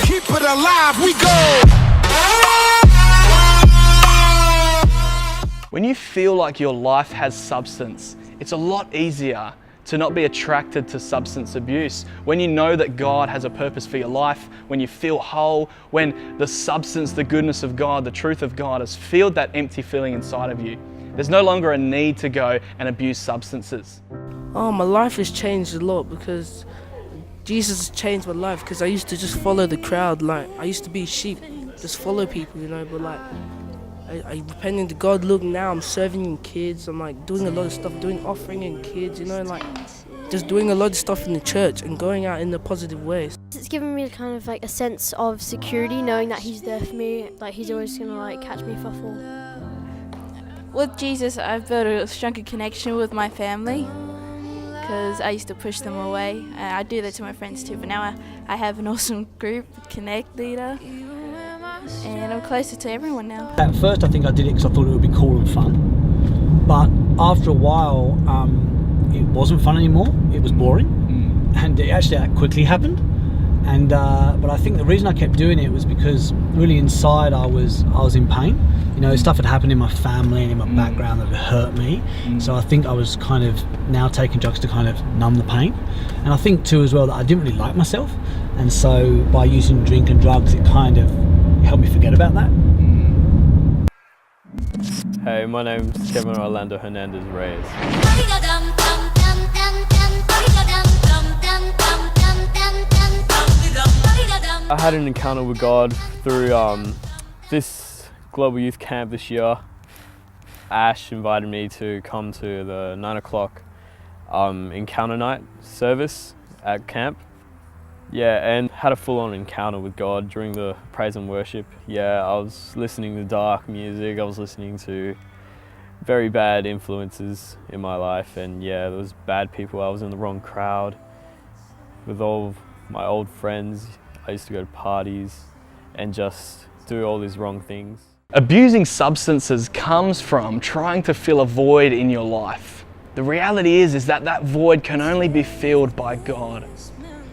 Keep it alive, we go! When you feel like your life has substance, it's a lot easier to not be attracted to substance abuse. When you know that God has a purpose for your life, when you feel whole, when the substance, the goodness of God, the truth of God has filled that empty feeling inside of you, there's no longer a need to go and abuse substances. Oh, my life has changed a lot because Jesus has changed my life, because I used to just follow the crowd. Like, I used to be sheep, just follow people, you know, but like, I repented to God. Look, now I'm serving in kids. I'm like doing a lot of stuff, doing offering in kids, you know, like just doing a lot of stuff in the church and going out in the positive ways. It's given me kind of like a sense of security, knowing that He's there for me, like He's always gonna like catch me if I fall. With Jesus, I've built a stronger connection with my family, because I used to push them away. And I do that to my friends too, but now I have an awesome group, Connect Leader, and I'm closer to everyone now. At first I think I did it because I thought it would be cool and fun, but after a while it wasn't fun anymore, it was boring, and it actually that quickly happened. And but I think the reason I kept doing it was because really inside I was in pain. You know, stuff had happened in my family and in my background that had hurt me. So I think I was kind of now taking drugs to kind of numb the pain. And I think too as well that I didn't really like myself. And so by using drink and drugs, it kind of helped me forget about that. Hey, my name's Kevin Orlando Hernandez Reyes. I had an encounter with God through this Global Youth Camp this year. Ash invited me to come to the 9 o'clock encounter night service at camp. Yeah, and had a full-on encounter with God during the praise and worship. Yeah, I was listening to dark music, I was listening to very bad influences in my life, and yeah, there was bad people. I was in the wrong crowd with all my old friends. I used to go to parties and just do all these wrong things. Abusing substances comes from trying to fill a void in your life. The reality is that that void can only be filled by God.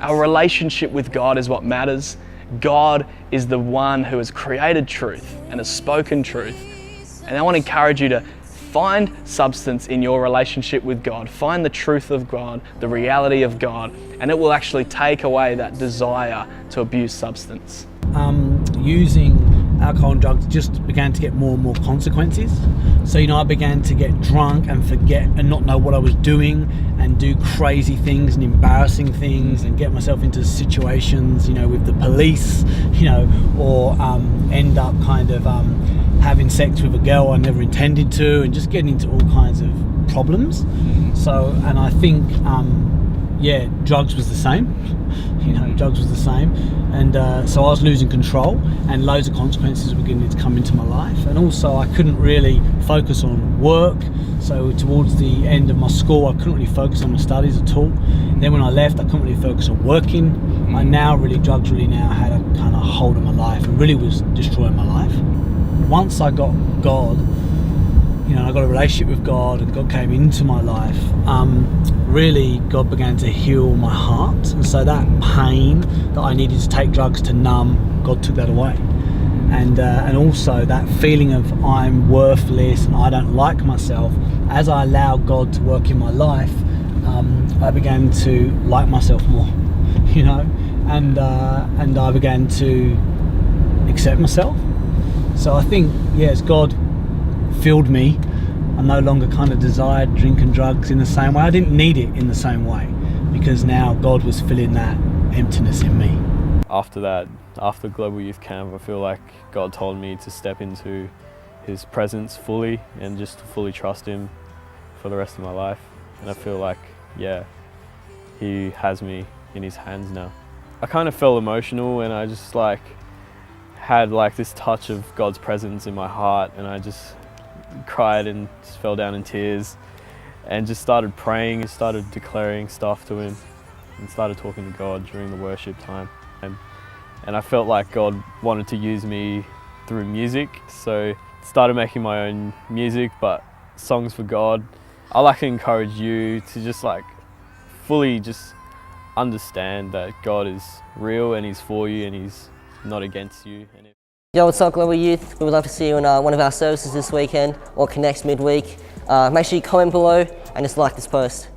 Our relationship with God is what matters. God is the one who has created truth and has spoken truth. And I want to encourage you to find substance in your relationship with God. Find the truth of God, the reality of God, and it will actually take away that desire to abuse substance. Using alcohol and drugs just began to get more and more consequences. So, you know, I began to get drunk and forget and not know what I was doing and do crazy things and embarrassing things and get myself into situations, you know, with the police, you know, or end up kind of having sex with a girl I never intended to, and just getting into all kinds of problems. So, and I think, yeah, drugs was the same. You know, drugs was the same. And so I was losing control, and loads of consequences were beginning to come into my life. And also I couldn't really focus on work. So towards the end of my school, I couldn't really focus on my studies at all. Then when I left, I couldn't really focus on working. Drugs really now had a kind of hold on my life and really was destroying my life. Once I got God, you know, I got a relationship with God and God came into my life, really God began to heal my heart. And so that pain that I needed to take drugs to numb, God took that away. And also that feeling of I'm worthless and I don't like myself, as I allowed God to work in my life, I began to like myself more, you know, and I began to accept myself. So I think, yes, God filled me. I no longer kind of desired drink and drugs in the same way. I didn't need it in the same way, because now God was filling that emptiness in me. After that, after Global Youth Camp, I feel like God told me to step into His presence fully and just to fully trust Him for the rest of my life. And I feel like, yeah, He has me in His hands now. I kind of felt emotional, and I just like had like this touch of God's presence in my heart, and I just cried and just fell down in tears and just started praying and started declaring stuff to Him and started talking to God during the worship time. And I felt like God wanted to use me through music, so started making my own music, but songs for God. I like to encourage you to just like fully just understand that God is real and He's for you and He's not against you. Yo, what's up, Global Youth? We would love to see you in one of our services this weekend or Connects midweek. Make sure you comment below and just like this post.